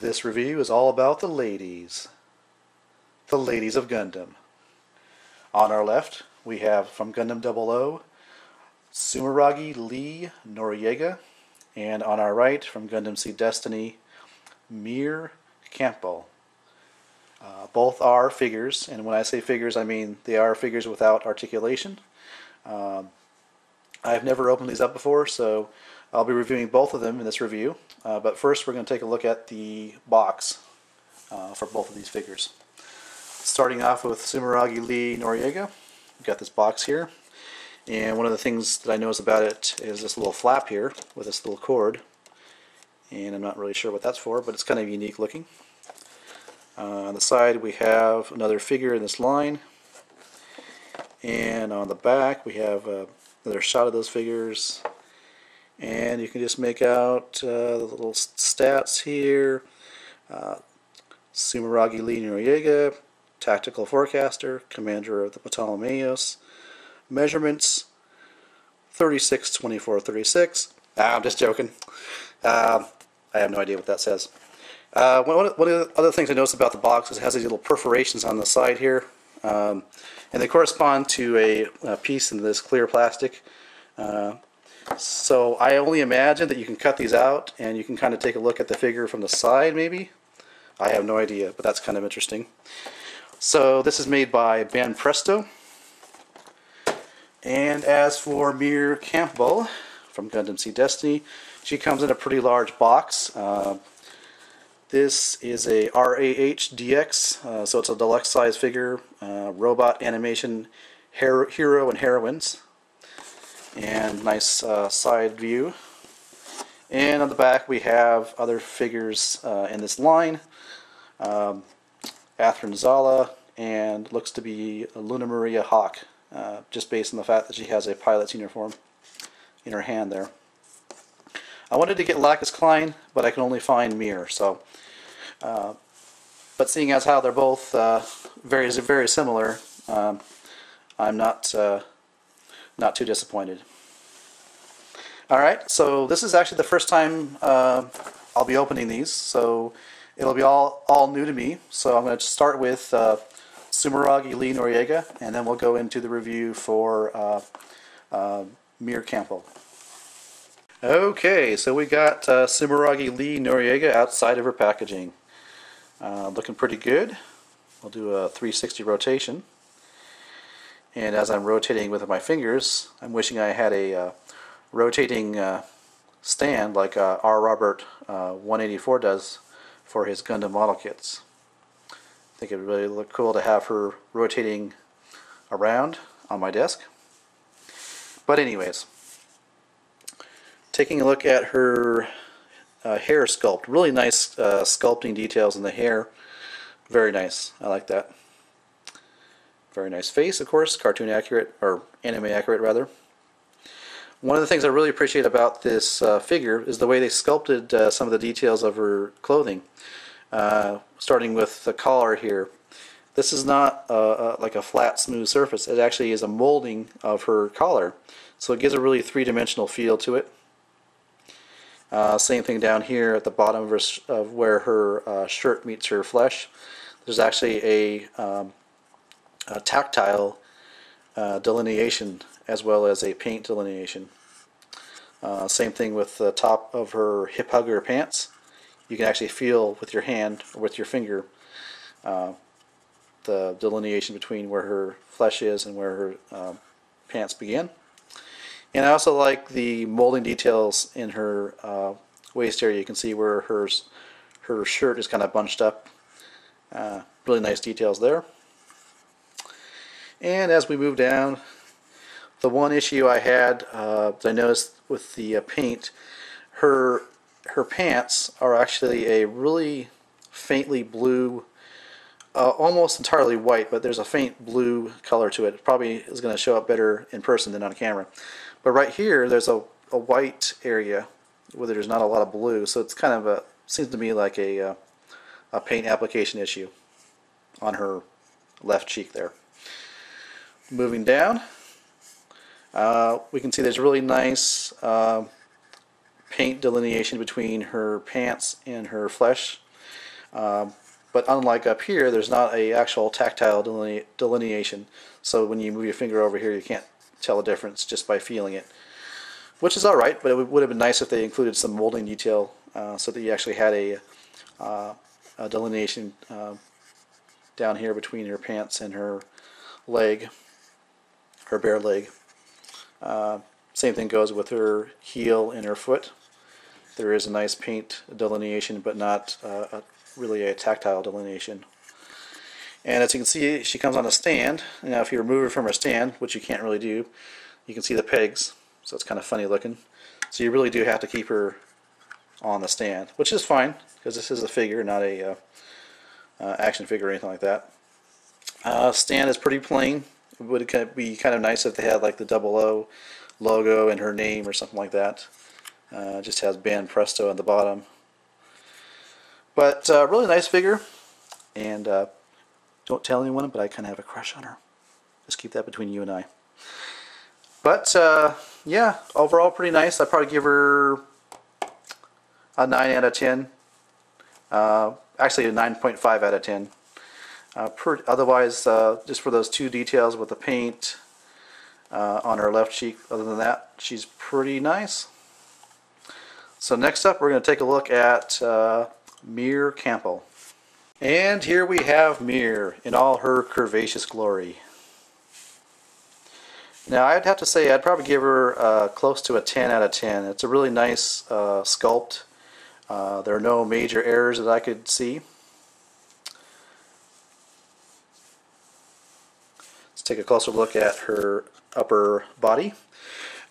This review is all about the ladies of Gundam. On our left, we have from Gundam 00, Sumeragi Lee Noriega, and on our right, from Gundam Seed Destiny, Mir Campbell. Both are figures, and when I say figures, I mean they are figures without articulation. I've never opened these up before, so I'll be reviewing both of them in this review. But first, we're going to take a look at the box for both of these figures. Starting off with Sumeragi Lee Noriega, we've got this box here. And one of the things that I notice about it is this little flap here with this little cord. And I'm not really sure what that's for, but it's kind of unique looking. On the side, we have another figure in this line. And on the back, we have another shot of those figures. And you can just make out the little stats here. Sumeragi Lee Noriega, Tactical Forecaster, Commander of the Ptolemaios. Measurements 36, 24, 36. I'm just joking. I have no idea what that says. One of the other things I noticed about the box is it has these little perforations on the side here. And they correspond to a piece in this clear plastic. So I only imagine that you can cut these out and you can kind of take a look at the figure from the side maybe. I have no idea, but that's kind of interesting. So this is made by Banpresto. And as for Mir Campbell from Gundam Seed Destiny, she comes in a pretty large box. This is a RAH DX, so it's a deluxe size figure, robot animation hero and heroines. And nice side view. And on the back we have other figures in this line. Athrun Zala, and looks to be Luna Maria Hawk, just based on the fact that she has a pilot's uniform in her hand there. I wanted to get Lacus Clyne, but I can only find Mir. So, but seeing as how they're both very similar, I'm not too disappointed. Alright, so this is actually the first time I'll be opening these, so it'll be all new to me. So I'm going to start with Sumeragi Lee Noriega, and then we'll go into the review for Mir Campbell. Okay, so we got Sumeragi Lee Noriega outside of her packaging. Looking pretty good. We'll do a 360 rotation. And as I'm rotating with my fingers, I'm wishing I had a rotating stand like R. Robert 184 does for his Gundam model kits. I think it would really look cool to have her rotating around on my desk. But anyways, taking a look at her hair sculpt. Really nice sculpting details in the hair. Very nice. I like that. Very nice face, of course, cartoon accurate, or anime accurate rather. One of the things I really appreciate about this figure is the way they sculpted some of the details of her clothing. Starting with the collar here. This is not like a flat, smooth surface. It actually is a molding of her collar. So it gives a really three-dimensional feel to it. Same thing down here at the bottom of where her shirt meets her flesh. There's actually a tactile delineation as well as a paint delineation. Same thing with the top of her hip hugger pants. You can actually feel with your hand or with your finger the delineation between where her flesh is and where her pants begin. And I also like the molding details in her waist area. You can see where her shirt is kind of bunched up. Really nice details there. And as we move down, the one issue I had that I noticed with the paint, her pants are actually a really faintly blue, almost entirely white, but there's a faint blue color to it. It probably is going to show up better in person than on camera. But right here, there's a white area where there's not a lot of blue, so it's kind of seems to me like a paint application issue on her left cheek there. Moving down, we can see there's really nice paint delineation between her pants and her flesh. But unlike up here, there's not a actual tactile delineation. So when you move your finger over here, you can't tell the difference just by feeling it. Which is alright, but it would have been nice if they included some molding detail so that you actually had a delineation down here between her pants and her leg, her bare leg. Same thing goes with her heel and her foot. There is a nice paint delineation, but not really a tactile delineation. And as you can see, she comes on a stand. Now if you remove her from her stand, which you can't really do, you can see the pegs, so it's kind of funny looking. So you really do have to keep her on the stand, which is fine, because this is a figure, not a action figure or anything like that. Stand is pretty plain. It would be kind of nice if they had like the 00 logo and her name or something like that. Just has Band Presto on the bottom. But really nice figure, and don't tell anyone, but I kind of have a crush on her. Just keep that between you and I. But yeah, overall pretty nice. I'd probably give her a 9 out of 10. Actually a 9.5 out of 10. Otherwise, just for those two details with the paint on her left cheek, other than that, she's pretty nice. So next up, we're going to take a look at Mir Campbell. And here we have Mir in all her curvaceous glory. Now I'd have to say I'd probably give her close to a 10 out of 10. It's a really nice sculpt. There are no major errors that I could see. Let's take a closer look at her upper body.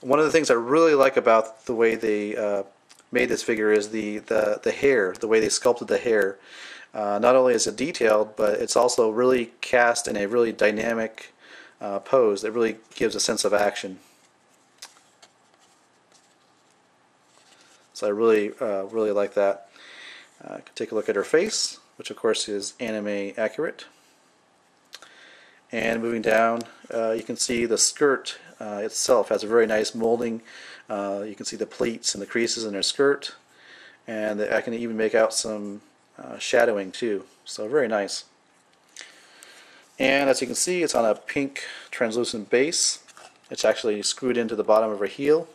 One of the things I really like about the way they made this figure is the hair, the way they sculpted the hair. Not only is it detailed, but it's also really cast in a really dynamic pose that really gives a sense of action. So I really like that. Take a look at her face, which of course is anime accurate. And moving down, you can see the skirt itself has a very nice molding. You can see the pleats and the creases in her skirt, and I can even make out some shadowing too. So very nice. And as you can see, it's on a pink translucent base. It's actually screwed into the bottom of her heel.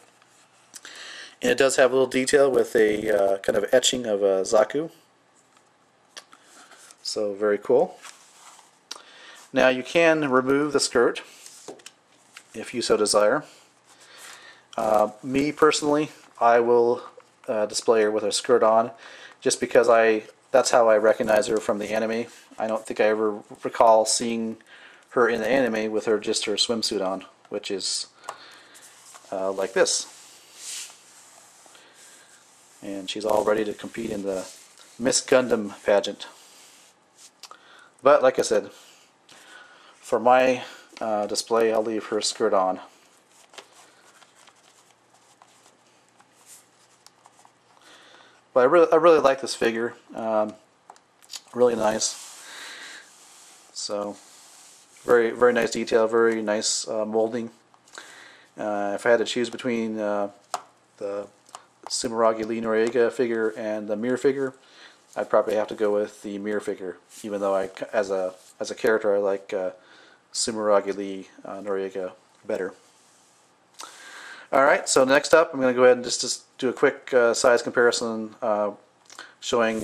And it does have a little detail with a kind of etching of a Zaku. So very cool. Now you can remove the skirt if you so desire. Me personally, I will display her with her skirt on, just because that's how I recognize her from the anime. I don't think I ever recall seeing her in the anime with just her swimsuit on, which is like this. And she's all ready to compete in the Miss Gundam pageant. But like I said, for my display, I'll leave her skirt on. But I really like this figure. Really nice. So very nice detail, very nice molding. If I had to choose between the Sumeragi Lee Noriega figure and the Mir figure, I'd probably have to go with the Mir figure, even though as a character I like Sumeragi Lee Noriega better. Alright, so next up I'm going to go ahead and just do a quick size comparison showing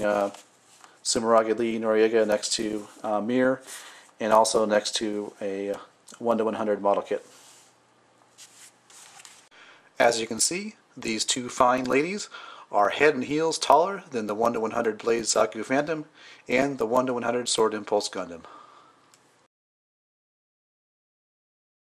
Sumeragi Lee Noriega next to Mir, and also next to a 1:100 model kit. As you can see, these two fine ladies are head and heels taller than the 1:100 Blaze Zaku Phantom and the 1:100 Sword Impulse Gundam.